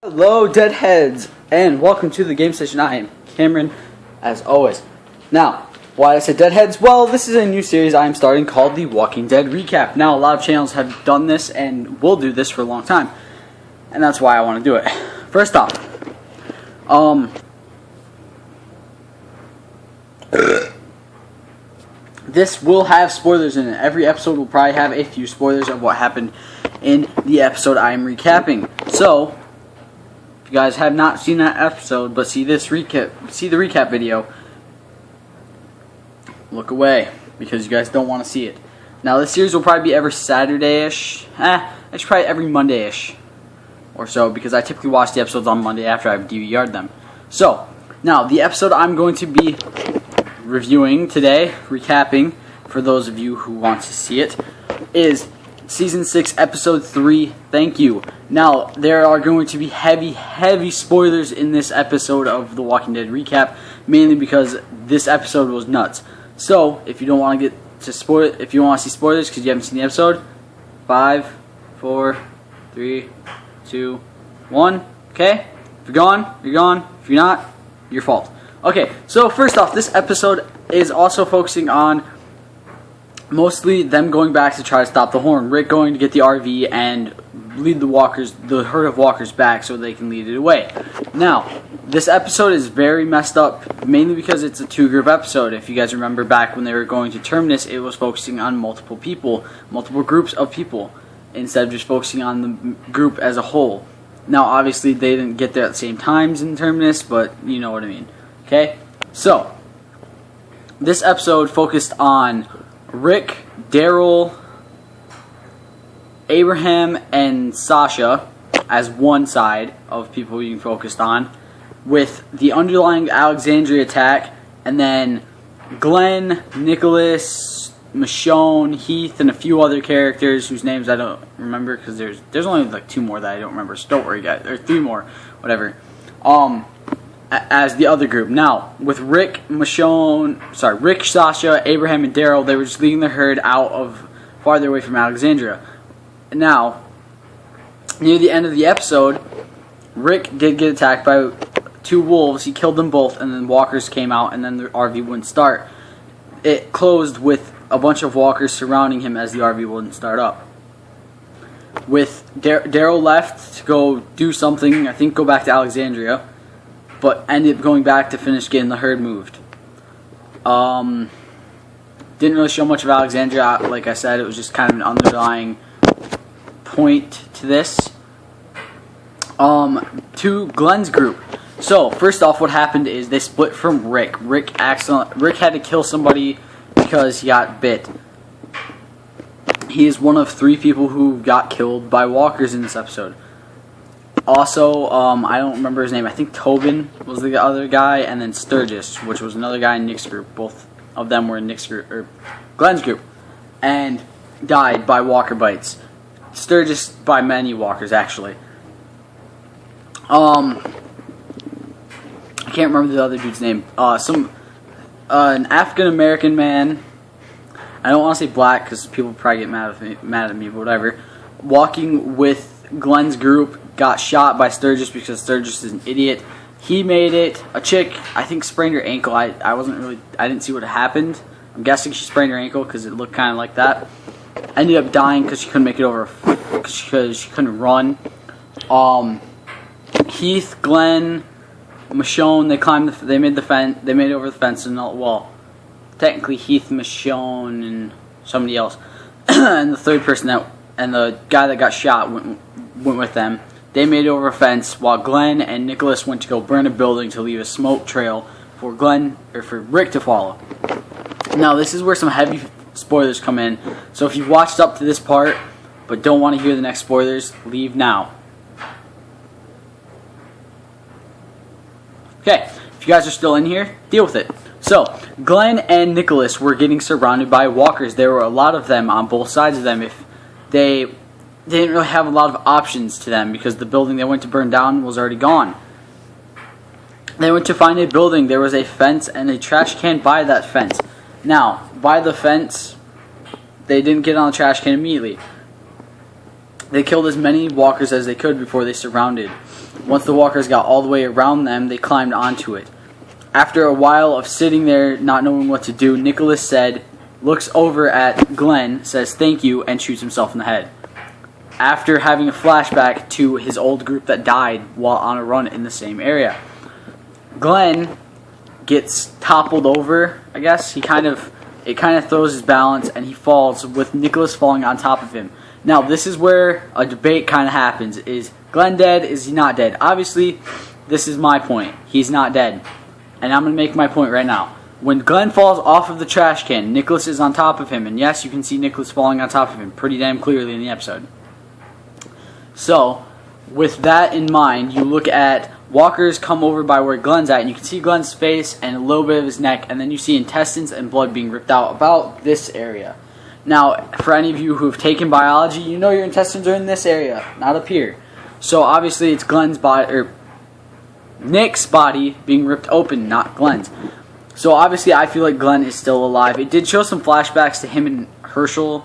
Hello, Deadheads, and welcome to the Game Station. I am Cameron, as always. Now, why I said Deadheads? Well, this is a new series I am starting called The Walking Dead Recap. Now, a lot of channels have done this and will do this for a long time, and that's why I want to do it. First off, this will have spoilers in it. Every episode will probably have a few spoilers of what happened in the episode I am recapping. So, if you guys have not seen that episode but see this recap, see the recap video, look away because you guys don't want to see it. Now, this series will probably be every Saturday-ish. It's probably every Monday-ish or so because I typically watch the episodes on Monday after I've DVR'd them. So, now the episode I'm going to be reviewing today, recapping for those of you who want to see it, is Season 6, Episode 3, Thank You. Now, there are going to be heavy spoilers in this episode of The Walking Dead Recap, mainly because this episode was nuts. So, if you don't want to get to spoil, if you want to see spoilers because you haven't seen the episode, 5, 4, 3, 2, 1, okay? If you're gone, you're gone. If you're not, your fault. Okay, so first off, this episode is also focusing on mostly them going back to try to stop the horn. Rick going to get the RV and lead the herd of walkers back so they can lead it away. Now, this episode is very messed up, mainly because it's a two-group episode. If you guys remember back when they were going to Terminus, it was focusing on multiple groups of people, instead of just focusing on the group as a whole. Now, obviously, they didn't get there at the same times in Terminus, but you know what I mean. Okay? So, this episode focused on Rick, Daryl, Abraham, and Sasha as one side of people being focused on, with the underlying Alexandria attack, and then Glenn, Nicholas, Michonne, Heath, and a few other characters whose names I don't remember because there's only like 2 more that I don't remember. So don't worry, guys, or 3 more, whatever. As the other group. Now, with Rick, Sasha, Abraham, and Daryl, they were just leading the herd out of farther away from Alexandria. Now, near the end of the episode, Rick did get attacked by 2 wolves. He killed them both, and then walkers came out, and then the RV wouldn't start. It closed with a bunch of walkers surrounding him as the RV wouldn't start up. With Daryl left to go do something, I think go back to Alexandria, but ended up going back to finish getting the herd moved. Didn't really show much of Alexandria. Like I said, it was just kind of an underlying point to this. To Glenn's group. So, first off, what happened is they split from Rick. Rick had to kill somebody because he got bit. He is one of 3 people who got killed by walkers in this episode. Also, I don't remember his name. I think Tobin was the other guy, and then Sturgis, which was another guy in Nick's group. Both of them were in Nick's group, or Glenn's group, and died by walker bites. Sturgis by many walkers, actually. I can't remember the other dude's name. An African American man. I don't want to say black because people probably get mad at me, but whatever. Walking with Glenn's group, got shot by Sturgis because Sturgis is an idiot. He made it. A chick, I think, sprained her ankle. I didn't see what happened. I'm guessing she sprained her ankle because it looked kind of like that. Ended up dying because she couldn't make it over, because she couldn't run. Heath, Glenn, Michonne, they made the fence. They made it over the fence, and well, technically Heath, Michonne, and somebody else, and the third person and the guy that got shot went with them. They made it over a fence while Glenn and Nicholas went to go burn a building to leave a smoke trail for Rick to follow. Now, this is where some heavy spoilers come in. So if you've watched up to this part but don't want to hear the next spoilers, leave now. Okay, if you guys are still in here, deal with it. So, Glenn and Nicholas were getting surrounded by walkers. There were a lot of them on both sides of them. If they didn't really have a lot of options to them because the building they went to burn down was already gone. They went to find a building. There was a fence and a trash can by that fence. Now, by the fence, they didn't get on the trash can immediately. They killed as many walkers as they could before they surrounded. Once the walkers got all the way around them, they climbed onto it. After a while of sitting there not knowing what to do, Nicholas looks over at Glenn, says thank you, and shoots himself in the head. After having a flashback to his old group that died while on a run in the same area. Glenn gets toppled over, I guess. It kind of throws his balance, and he falls with Nicholas falling on top of him. Now, this is where a debate kind of happens. Is Glenn dead? Is he not dead? Obviously, this is my point. He's not dead. And I'm going to make my point right now. When Glenn falls off of the trash can, Nicholas is on top of him. And yes, you can see Nicholas falling on top of him pretty damn clearly in the episode. So, with that in mind, you look at walkers come over by where Glenn's at, and you can see Glenn's face and a little bit of his neck, and then you see intestines and blood being ripped out about this area. Now, for any of you who have taken biology, you know your intestines are in this area, not up here. So obviously it's Glenn's body, or Nick's body being ripped open, not Glenn's. So obviously I feel like Glenn is still alive. It did show some flashbacks to him and Herschel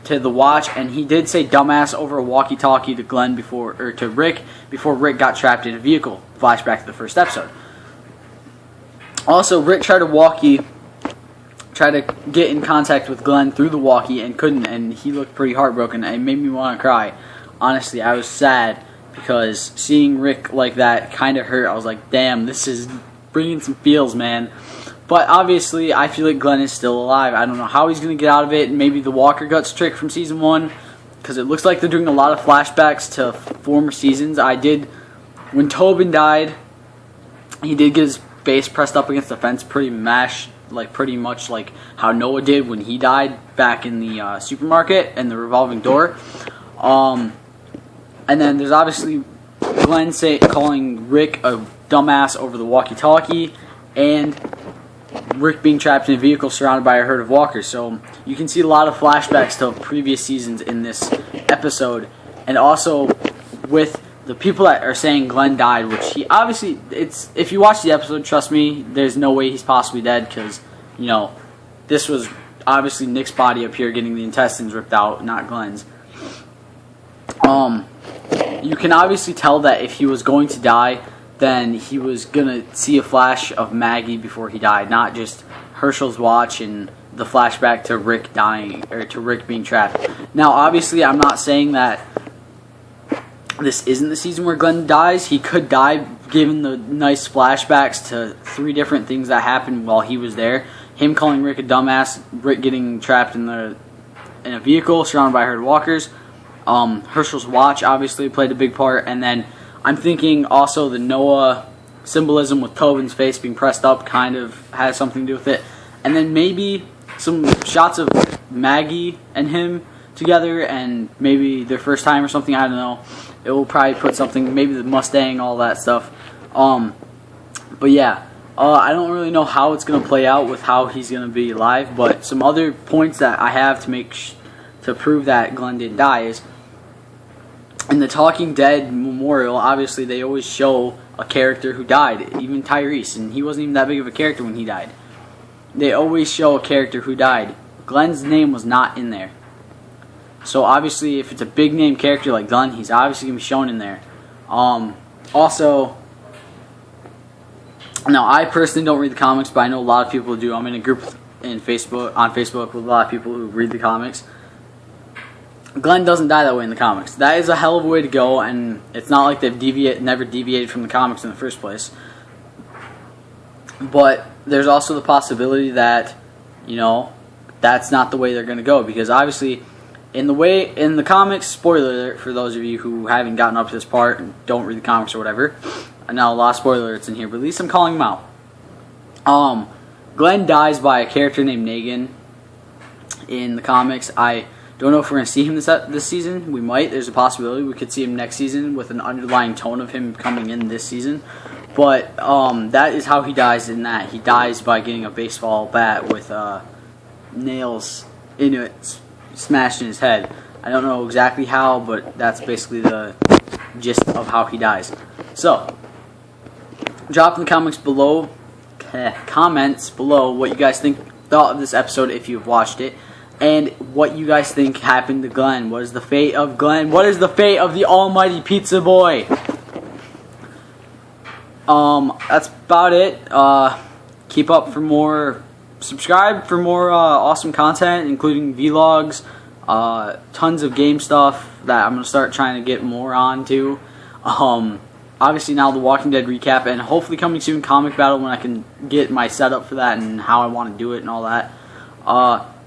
to the watch, and he did say dumbass over a walkie-talkie to Rick before Rick got trapped in a vehicle. Flashback to the first episode. Also, Rick tried to get in contact with Glenn through the walkie and couldn't, and he looked pretty heartbroken. It made me want to cry. Honestly, I was sad because seeing Rick like that kind of hurt. I was like, damn, this is bringing some feels, man. But obviously, I feel like Glenn is still alive. I don't know how he's going to get out of it. Maybe the Walker Guts trick from Season 1, because it looks like they're doing a lot of flashbacks to former seasons. When Tobin died, he did get his face pressed up against the fence pretty much like how Noah did when he died back in the supermarket and the revolving door. And then there's obviously Glenn calling Rick a dumbass over the walkie-talkie, and Rick being trapped in a vehicle surrounded by a herd of walkers. So you can see a lot of flashbacks to previous seasons in this episode, and also with the people that are saying Glenn died, which he obviously, if you watch the episode, trust me, there's no way he's possibly dead, because, you know, this was obviously Nick's body up here getting the intestines ripped out, not Glenn's. You can obviously tell that if he was going to die, then he was going to see a flash of Maggie before he died, not just Herschel's watch and the flashback to Rick dying, or to Rick being trapped. Now, obviously, I'm not saying that this isn't the season where Glenn dies. He could die given the nice flashbacks to 3 different things that happened while he was there. Him calling Rick a dumbass, Rick getting trapped in a vehicle surrounded by a herd of walkers. Herschel's watch obviously played a big part, and then I'm thinking also the Noah symbolism with Tobin's face being pressed up kind of has something to do with it. And then maybe some shots of Maggie and him together, and maybe their first time or something, I don't know. It will probably put something, maybe the Mustang, all that stuff. But yeah, I don't really know how it's going to play out with how he's going to be alive, but some other points that I have to prove that Glenn didn't die is, in the Talking Dead memorial, obviously they always show a character who died, even Tyrese, and he wasn't even that big of a character when he died. They always show a character who died. Glenn's name was not in there. So obviously, if it's a big name character like Glenn, he's obviously going to be shown in there. Also, now I personally don't read the comics, but I know a lot of people do. I'm in a group on Facebook with a lot of people who read the comics. Glenn doesn't die that way in the comics. That is a hell of a way to go, and it's not like they've never deviated from the comics in the first place. But there's also the possibility that, you know, that's not the way they're going to go, because obviously in the comics, spoiler alert for those of you who haven't gotten up to this part and don't read the comics or whatever, and now a lot of spoiler alerts in here, but at least I'm calling them out. Glenn dies by a character named Negan in the comics. I don't know if we're going to see him this season. We might. There's a possibility we could see him next season with an underlying tone of him coming in this season. But that is how he dies in that. He dies by getting a baseball bat with nails in it smashed in his head. I don't know exactly how, but that's basically the gist of how he dies. So, drop in the comments below what you guys thought of this episode if you've watched it. and what you guys think happened to Glenn. What is the fate of Glenn? What is the fate of the almighty pizza boy? That's about it. Keep up for more. Subscribe for more awesome content, including vlogs, tons of game stuff that I'm gonna start trying to get more onto. Obviously now the Walking Dead recap, and hopefully coming soon comic battle when I can get my setup for that and how I want to do it and all that.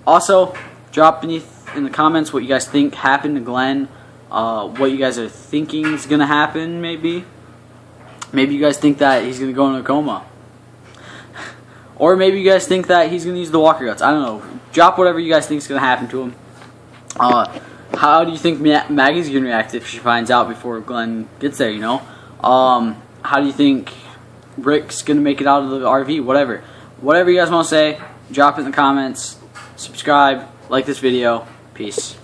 Also, drop beneath in the comments what you guys think happened to Glenn, what you guys are thinking is gonna happen. Maybe you guys think that he's gonna go in a coma, or maybe you guys think that he's gonna use the Walker Guts. I don't know. Drop whatever you guys think is gonna happen to him. How do you think Maggie's gonna react if she finds out before Glenn gets there? You know. How do you think Rick's gonna make it out of the RV? Whatever you guys want to say, drop it in the comments. Subscribe, like this video. Peace.